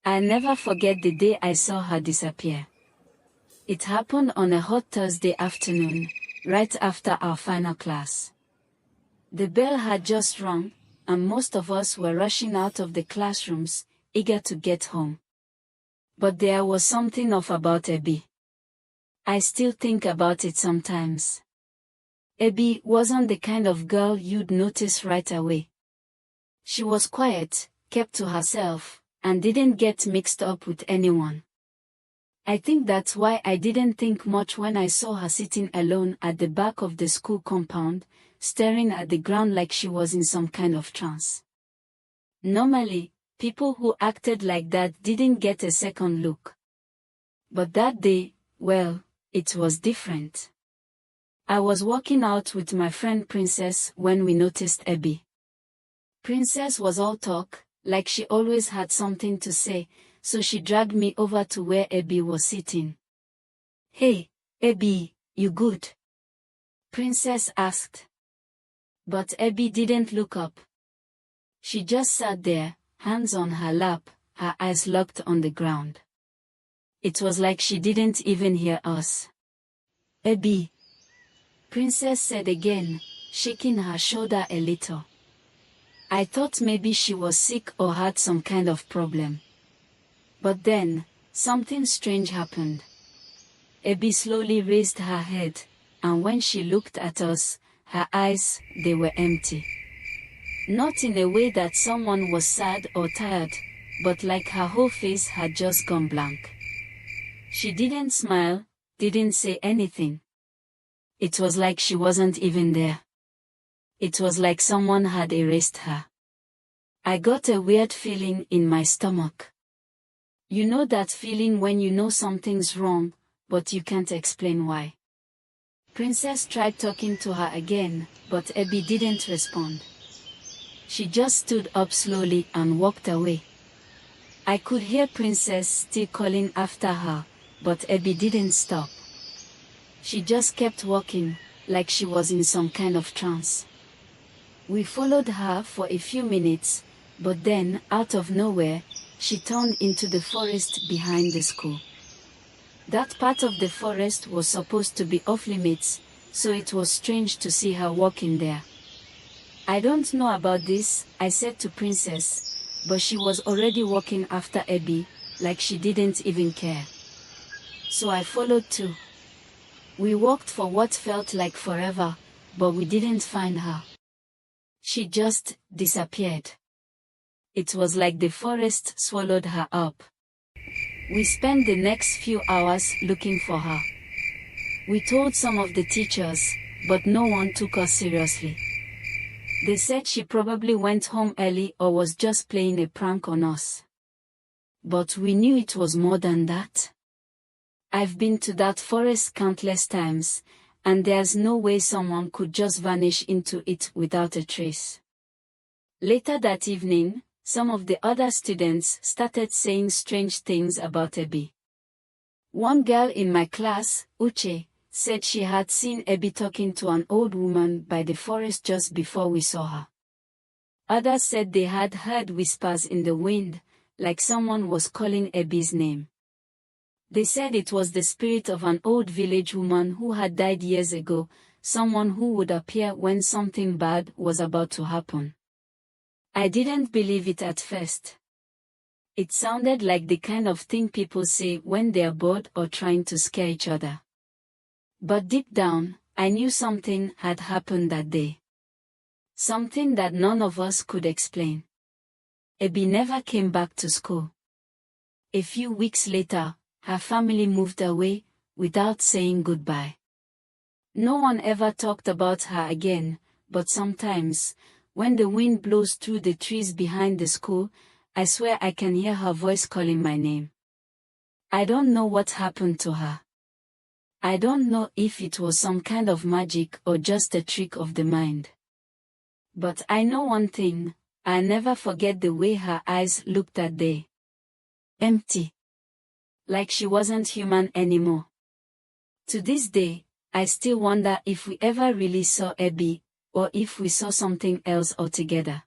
I'll never forget the day I saw her disappear. It happened on a hot Thursday afternoon, right after our final class. The bell had just rung, and most of us were rushing out of the classrooms, eager to get home. But there was something off about Abby. I still think about it sometimes. Abby wasn't the kind of girl you'd notice right away. She was quiet, kept to herself, and didn't get mixed up with anyone. I think that's why I didn't think much when I saw her sitting alone at the back of the school compound, staring at the ground like she was in some kind of trance. Normally, people who acted like that didn't get a second look. But that day, well, it was different. I was walking out with my friend Princess when we noticed Abby. Princess was all talk, like she always had something to say, so she dragged me over to where Abby was sitting. "Hey, Abby, you good?" Princess asked. But Abby didn't look up. She just sat there, hands on her lap, her eyes locked on the ground. It was like she didn't even hear us. "Abby," Princess said again, shaking her shoulder a little. I thought maybe she was sick or had some kind of problem. But then, something strange happened. Abby slowly raised her head, and when she looked at us, her eyes, they were empty. Not in a way that someone was sad or tired, but like her whole face had just gone blank. She didn't smile, didn't say anything. It was like she wasn't even there. It was like someone had erased her. I got a weird feeling in my stomach. You know that feeling when you know something's wrong, but you can't explain why. Princess tried talking to her again, but Abby didn't respond. She just stood up slowly and walked away. I could hear Princess still calling after her, but Abby didn't stop. She just kept walking, like she was in some kind of trance. We followed her for a few minutes, but then, out of nowhere, she turned into the forest behind the school. That part of the forest was supposed to be off limits, so it was strange to see her walking there. "I don't know about this," I said to Princess, but she was already walking after Abby, like she didn't even care. So I followed too. We walked for what felt like forever, but we didn't find her. She just disappeared. It was like the forest swallowed her up. We spent the next few hours looking for her. We told some of the teachers, but no one took us seriously. They said she probably went home early or was just playing a prank on us. But we knew it was more than that. I've been to that forest countless times, and there's no way someone could just vanish into it without a trace. Later that evening, some of the other students started saying strange things about Abby. One girl in my class, Uche, said she had seen Abby talking to an old woman by the forest just before we saw her. Others said they had heard whispers in the wind, like someone was calling Abby's name. They said it was the spirit of an old village woman who had died years ago, someone who would appear when something bad was about to happen. I didn't believe it at first. It sounded like the kind of thing people say when they're bored or trying to scare each other. But deep down, I knew something had happened that day. Something that none of us could explain. Abby never came back to school. A few weeks later, her family moved away, without saying goodbye. No one ever talked about her again, but sometimes, when the wind blows through the trees behind the school, I swear I can hear her voice calling my name. I don't know what happened to her. I don't know if it was some kind of magic or just a trick of the mind. But I know one thing, I'll never forget the way her eyes looked that day. Empty. Like she wasn't human anymore. To this day, I still wonder if we ever really saw Abby, or if we saw something else altogether.